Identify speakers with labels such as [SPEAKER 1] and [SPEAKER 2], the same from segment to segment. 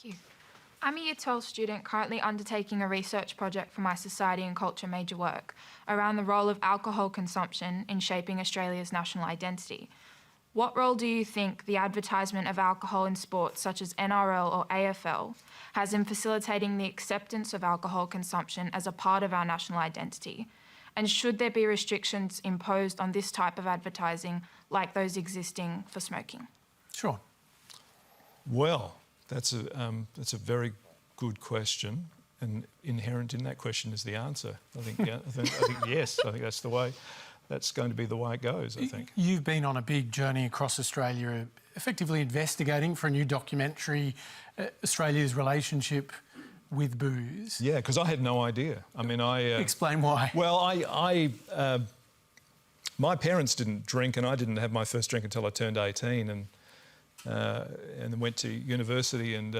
[SPEAKER 1] Thank you. I'm a Year 12 student currently undertaking a research project for my society and culture major work around the role of alcohol consumption in shaping Australia's national identity. What role do you think the advertisement of alcohol in sports such as NRL or AFL has in facilitating the acceptance of alcohol consumption as a part of our national identity? And should there be restrictions imposed on this type of advertising like those existing for smoking?
[SPEAKER 2] Sure.
[SPEAKER 3] Well, that's a very good question, and inherent in that question is the answer. I think yes. I think that's going to be the way it goes, I think.
[SPEAKER 2] You've been on a big journey across Australia, effectively investigating for a new documentary Australia's relationship with booze.
[SPEAKER 3] Yeah, because I had no idea. I mean,
[SPEAKER 2] Explain why.
[SPEAKER 3] Well, my parents didn't drink, and I didn't have my first drink until I turned 18, and then went to university and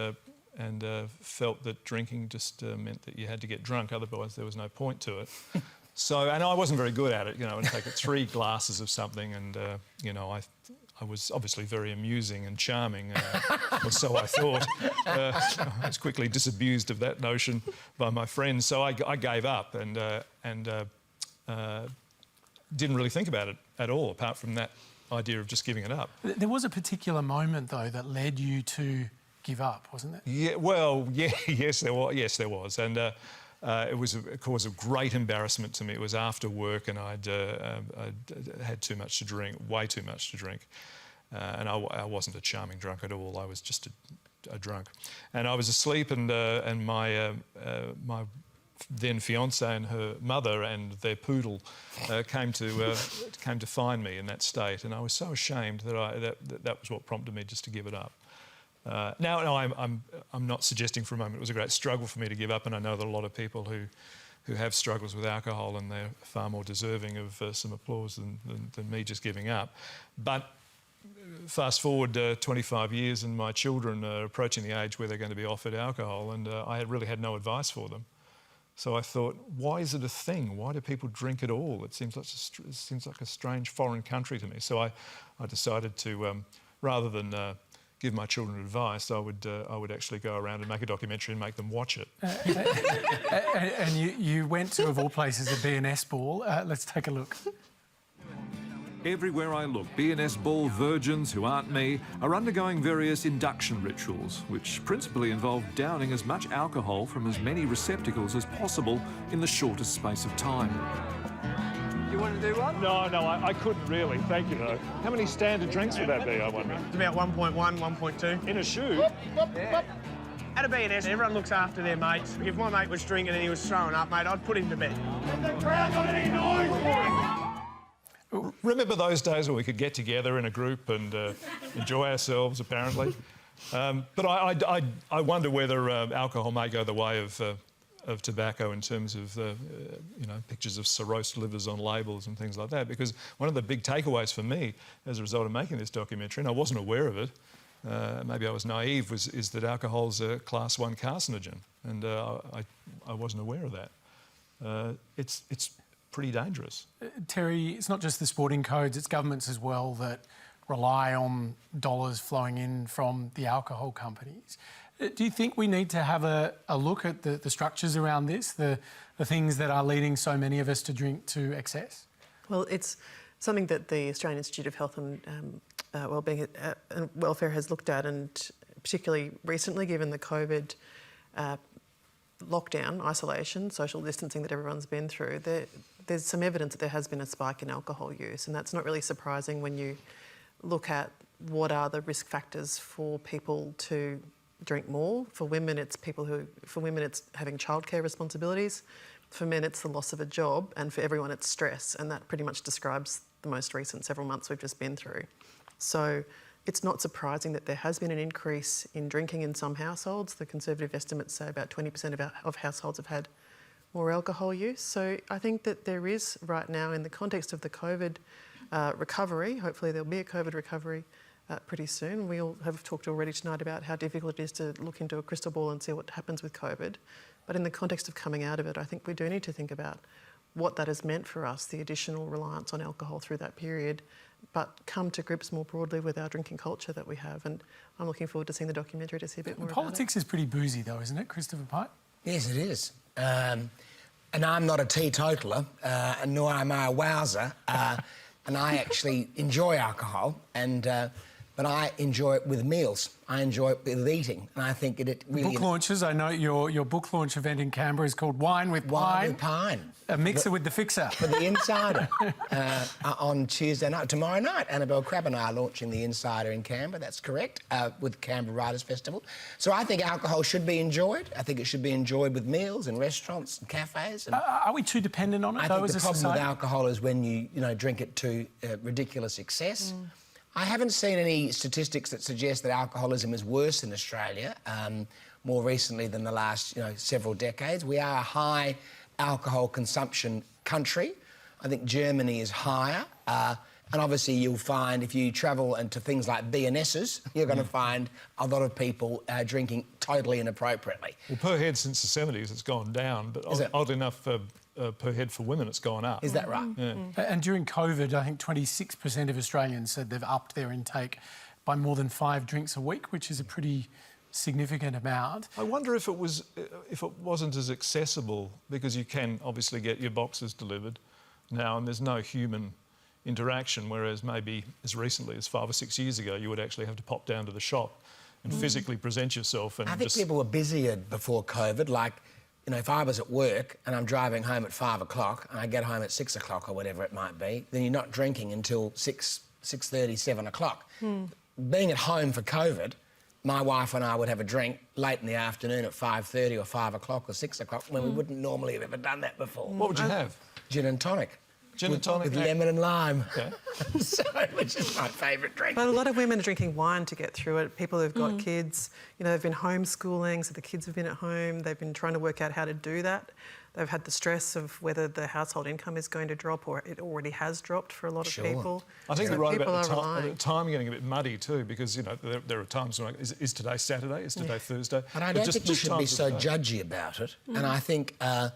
[SPEAKER 3] felt that drinking just meant that you had to get drunk, otherwise there was no point to it. So, and I wasn't very good at it, you know. I'd take 3 glasses of something, and you know, I was obviously very amusing and charming, or so I thought. I was quickly disabused of that notion by my friends, so I gave up and didn't really think about it at all, apart from that idea of just giving it up.
[SPEAKER 2] There was a particular moment, though, that led you to give up, wasn't there?
[SPEAKER 3] Yeah, well, yeah, yes, there was. Yes, there was, and it was a cause of great embarrassment to me. It was after work, and I'd had too much to drink, way too much to drink, and I wasn't a charming drunk at all. I was just a drunk, and I was asleep, and my then fiancée and her mother and their poodle came to find me in that state, and I was so ashamed that that was what prompted me just to give it up. Now, I'm not suggesting for a moment it was a great struggle for me to give up, and I know that a lot of people who have struggles with alcohol, and they're far more deserving of some applause than me just giving up. But fast forward 25 years, and my children are approaching the age where they're going to be offered alcohol, and I really had no advice for them. So I thought, why is it a thing? Why do people drink at all? It seems like a strange foreign country to me. So I decided to, rather than give my children advice, I would actually go around and make a documentary and make them watch it.
[SPEAKER 2] And you went to, of all places, a B&S ball. Let's take a look.
[SPEAKER 4] Everywhere I look, B&S Ball virgins who aren't me are undergoing various induction rituals, which principally involve downing as much alcohol from as many receptacles as possible in the shortest space of time.
[SPEAKER 5] You want to do one?
[SPEAKER 3] No, I couldn't really. Thank you, though. How many standard drinks would that be, I wonder?
[SPEAKER 5] It's about 1.1, 1.2.
[SPEAKER 3] In a shoe?
[SPEAKER 5] Yeah. At a B&S, everyone looks after their mates. If my mate was drinking and he was throwing up, mate, I'd put him to bed. The crowd got any noise?
[SPEAKER 3] Remember those days when we could get together in a group and enjoy ourselves, apparently? But I wonder whether alcohol may go the way of tobacco in terms of, you know, pictures of cirrhosed livers on labels and things like that, because one of the big takeaways for me as a result of making this documentary, and I wasn't aware of it, maybe I was naive, is that alcohol's a Class 1 carcinogen, and I wasn't aware of that. It's pretty dangerous.
[SPEAKER 2] Terri, it's not just the sporting codes, it's governments as well that rely on dollars flowing in from the alcohol companies. Do you think we need to have a look at the structures around this, the things that are leading so many of us to drink to excess?
[SPEAKER 6] Well, it's something that the Australian Institute of Health and Wellbeing and Welfare has looked at, and particularly recently, given the COVID lockdown, isolation, social distancing that everyone's been through, there's some evidence that there has been a spike in alcohol use, and that's not really surprising when you look at what are the risk factors for people to drink more. For women, it's having childcare responsibilities. For men, it's the loss of a job, and for everyone, it's stress, and that pretty much describes the most recent several months we've just been through. So it's not surprising that there has been an increase in drinking in some households. The conservative estimates say about 20% of households have had more alcohol use. So I think that there is right now, in the context of the COVID recovery, hopefully there'll be a COVID recovery pretty soon. We all have talked already tonight about how difficult it is to look into a crystal ball and see what happens with COVID. But in the context of coming out of it, I think we do need to think about what that has meant for us, the additional reliance on alcohol through that period, but come to grips more broadly with our drinking culture that we have. And I'm looking forward to seeing the documentary to see a bit more about it.
[SPEAKER 2] Politics is pretty boozy though, isn't it, Christopher Pyne?
[SPEAKER 7] Yes, it is. And I'm not a teetotaler, and nor am I a wowser. And I actually enjoy alcohol, but I enjoy it with meals. I enjoy it with eating, and I think it really...
[SPEAKER 2] Book launches, I know your book launch event in Canberra is called Wine with Pyne.
[SPEAKER 7] Wine with Pyne.
[SPEAKER 2] A mixer with the fixer.
[SPEAKER 7] For the Insider. On Tuesday night, tomorrow night, Annabelle Crabb and I are launching the Insider in Canberra, that's correct, with Canberra Writers Festival. So I think alcohol should be enjoyed. I think it should be enjoyed with meals and restaurants and cafes. And
[SPEAKER 2] Are we too dependent on it,
[SPEAKER 7] I
[SPEAKER 2] though,
[SPEAKER 7] think
[SPEAKER 2] as
[SPEAKER 7] the
[SPEAKER 2] a
[SPEAKER 7] problem
[SPEAKER 2] society?
[SPEAKER 7] with alcohol is when you drink it to ridiculous excess. I haven't seen any statistics that suggest that alcoholism is worse in Australia more recently than the last several decades. We are a high alcohol consumption country. I think Germany is higher. And obviously you'll find if you travel into things like B&S's, you're going to find a lot of people drinking totally inappropriately.
[SPEAKER 3] Well, per head since the 70s, it's gone down, but oddly enough, per head for women, it's gone up.
[SPEAKER 7] Is that right?
[SPEAKER 3] Yeah.
[SPEAKER 2] And during COVID, I think 26% of Australians said they've upped their intake by more than 5 drinks a week, which is a pretty significant amount.
[SPEAKER 3] I wonder if it wasn't as accessible, because you can obviously get your boxes delivered now and there's no human interaction, whereas maybe as recently as 5 or 6 years ago you would actually have to pop down to the shop and physically present yourself. And
[SPEAKER 7] I think people were busier before COVID. Like, if I was at work and I'm driving home at 5 o'clock and I get home at 6 o'clock or whatever it might be, then you're not drinking until 6:30, 7 o'clock. Being at home for COVID, my wife and I would have a drink late in the afternoon at 5:30 or 5 o'clock or 6 o'clock when we wouldn't normally have ever done that before.
[SPEAKER 3] What would you have?
[SPEAKER 7] Gin and tonic.
[SPEAKER 3] Gin and tonic?
[SPEAKER 7] With lemon and lime.
[SPEAKER 3] Yeah.
[SPEAKER 7] Which is my favourite drink.
[SPEAKER 6] But a lot of women are drinking wine to get through it. People who've got kids, they've been homeschooling, so the kids have been at home. They've been trying to work out how to do that. They've had the stress of whether the household income is going to drop, or it already has dropped for a lot of people.
[SPEAKER 3] I think
[SPEAKER 6] So
[SPEAKER 3] you're right
[SPEAKER 6] people
[SPEAKER 3] about
[SPEAKER 6] are
[SPEAKER 3] the time getting a bit muddy too, because there are times when is today Saturday, is today Thursday?
[SPEAKER 7] And I don't think we should be so judgy about it. And I think, I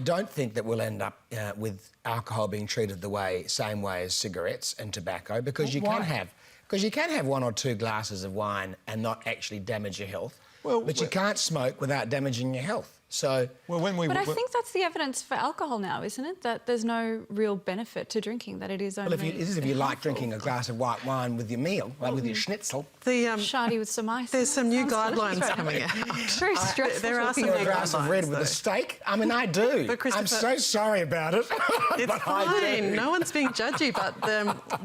[SPEAKER 7] don't think that we'll end up with alcohol being treated the same way as cigarettes and tobacco, because you can have 1 or 2 glasses of wine and not actually damage your health. But you can't smoke without damaging your health. So...
[SPEAKER 8] But I think that's the evidence for alcohol now, isn't it? That there's no real benefit to drinking, that it is only...
[SPEAKER 7] Well, if you like drinking a glass of white wine with your meal, like with your schnitzel...
[SPEAKER 8] Shardy with some ice.
[SPEAKER 6] There's some new guidelines coming out.
[SPEAKER 8] Very stressful.
[SPEAKER 6] There are some
[SPEAKER 7] Or
[SPEAKER 6] new
[SPEAKER 7] a glass of
[SPEAKER 6] guidelines,
[SPEAKER 7] red with
[SPEAKER 6] though.
[SPEAKER 7] a steak. I mean, I do.
[SPEAKER 6] But Christopher,
[SPEAKER 7] I'm so sorry about it.
[SPEAKER 6] It's
[SPEAKER 7] but I do.
[SPEAKER 6] fine. No one's being judgy, but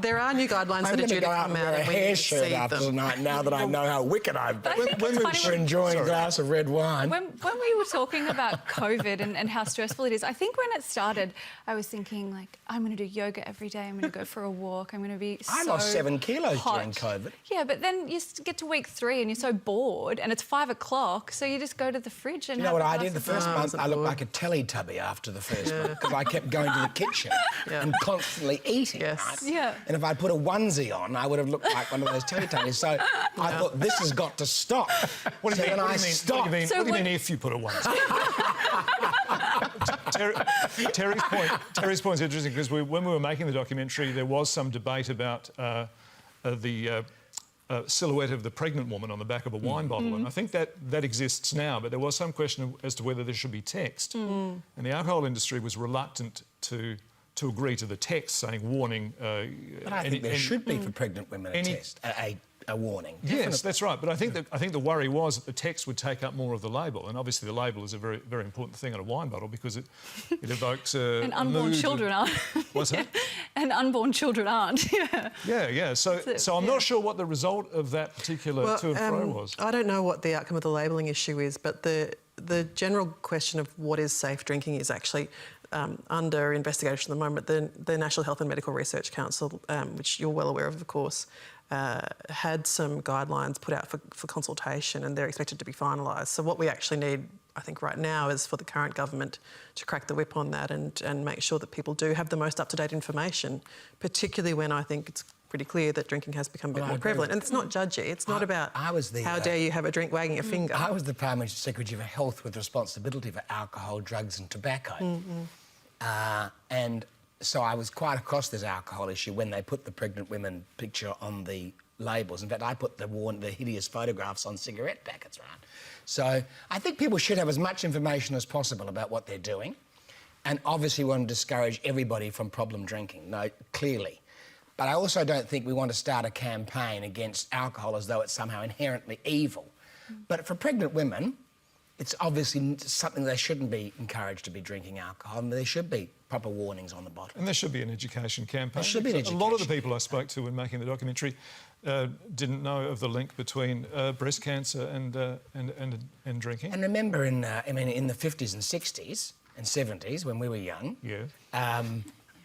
[SPEAKER 6] there are new guidelines
[SPEAKER 7] I'm
[SPEAKER 6] that are
[SPEAKER 7] going to
[SPEAKER 6] due to
[SPEAKER 7] go out
[SPEAKER 6] come
[SPEAKER 7] and
[SPEAKER 6] out.
[SPEAKER 7] wear a
[SPEAKER 6] and we
[SPEAKER 7] hair
[SPEAKER 6] need to
[SPEAKER 7] shirt
[SPEAKER 6] see
[SPEAKER 7] after
[SPEAKER 6] them.
[SPEAKER 7] tonight now that I know how wicked I've been. For enjoying a glass of red wine.
[SPEAKER 8] When we were talking about COVID and how stressful it is, I think when it started, I was thinking, like, I'm going to do yoga every day, I'm going to go for a walk, I'm going to be
[SPEAKER 7] I
[SPEAKER 8] so
[SPEAKER 7] lost 7 kilos
[SPEAKER 8] hot.
[SPEAKER 7] during COVID.
[SPEAKER 8] Yeah, but then you get to week 3 and you're so bored and it's 5 o'clock, so you just go to the fridge and
[SPEAKER 7] You know what I
[SPEAKER 8] have a
[SPEAKER 7] did? The
[SPEAKER 8] glass
[SPEAKER 7] first
[SPEAKER 8] of
[SPEAKER 7] month, I looked
[SPEAKER 6] bored.
[SPEAKER 7] like a Teletubby after the first month, because I kept going to the kitchen and constantly eating.
[SPEAKER 6] Yes.
[SPEAKER 7] Right?
[SPEAKER 8] Yeah.
[SPEAKER 7] And if I put a onesie on, I would have looked like one of those Teletubbies. So I thought, this has got to stop.
[SPEAKER 3] What do you mean?
[SPEAKER 7] So then
[SPEAKER 3] What
[SPEAKER 7] I
[SPEAKER 3] do you mean?
[SPEAKER 7] stopped.
[SPEAKER 3] What do you mean if you put a one? Terry's point is interesting, because when we were making the documentary, there was some debate about the silhouette of the pregnant woman on the back of a wine bottle, and I think that exists now, but there was some question as to whether there should be text, and the alcohol industry was reluctant to agree to the text saying warning.
[SPEAKER 7] But I think there should be for pregnant women a warning.
[SPEAKER 3] Yes, that's right. But I think the worry was that the text would take up more of the label, and obviously the label is a very, very important thing on a wine bottle, because it evokes
[SPEAKER 8] and unborn children aren't.
[SPEAKER 3] What's that?
[SPEAKER 8] And unborn children aren't.
[SPEAKER 3] Yeah. So I'm not sure what the result of that particular to and fro was.
[SPEAKER 6] I don't know what the outcome of the labelling issue is, but the general question of what is safe drinking is actually under investigation at the moment. The National Health and Medical Research Council, which you're well aware of course, had some guidelines put out for consultation, and they're expected to be finalised. So what we actually need, I think, right now is for the current government to crack the whip on that and make sure that people do have the most up-to-date information, particularly when I think it's pretty clear that drinking has become a bit more prevalent. And it's not judgy. It's not about how dare you have a drink wagging a finger.
[SPEAKER 7] I was the Prime Secretary for Health with responsibility for alcohol, drugs and tobacco. And So I was quite across this alcohol issue when they put the pregnant women picture on the labels. In fact, I put the hideous photographs on cigarette packets, right? So I think people should have as much information as possible about what they're doing. And obviously we want to discourage everybody from problem drinking, no, clearly. But I also don't think we want to start a campaign against alcohol as though it's somehow inherently evil. But for pregnant women, it's obviously something they shouldn't be encouraged to be drinking alcohol, and there should be proper warnings on the bottle.
[SPEAKER 3] And there should be an education campaign.
[SPEAKER 7] There should be an
[SPEAKER 3] A lot of the
[SPEAKER 7] education
[SPEAKER 3] people I spoke to when making the documentary didn't know of the link between breast cancer and drinking.
[SPEAKER 7] And remember, in the 50s and 60s and 70s, when we were young,
[SPEAKER 3] Yeah.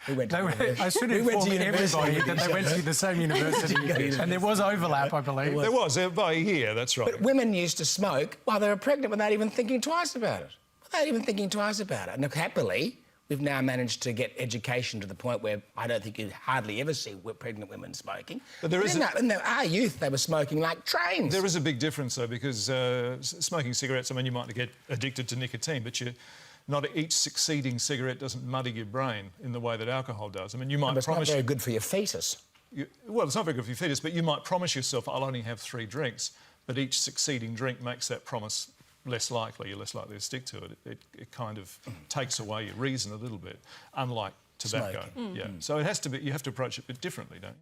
[SPEAKER 7] we went to university.
[SPEAKER 2] I should inform everybody that they went to the same university, and there was overlap, I believe.
[SPEAKER 3] There was, by a year, that's right.
[SPEAKER 7] But women used to smoke while they were pregnant without even thinking twice about it. And look, happily, we've now managed to get education to the point where I don't think you hardly ever see pregnant women smoking.
[SPEAKER 3] But there is
[SPEAKER 7] in our youth, they were smoking like trains.
[SPEAKER 3] There is a big difference, though, because smoking cigarettes, I mean, you might get addicted to nicotine, but not each succeeding cigarette doesn't muddy your brain in the way that alcohol does. I mean, you might
[SPEAKER 7] But
[SPEAKER 3] promise...
[SPEAKER 7] it's not very good for your fetus.
[SPEAKER 3] Well, it's not very good for your fetus, but you might promise yourself, I'll only have 3 drinks, but each succeeding drink makes that promise less likely. You're less likely to stick to it. It kind of takes away your reason a little bit, unlike tobacco.
[SPEAKER 7] Smoking.
[SPEAKER 3] Yeah. So it has to be, you have to approach it a bit differently, don't you?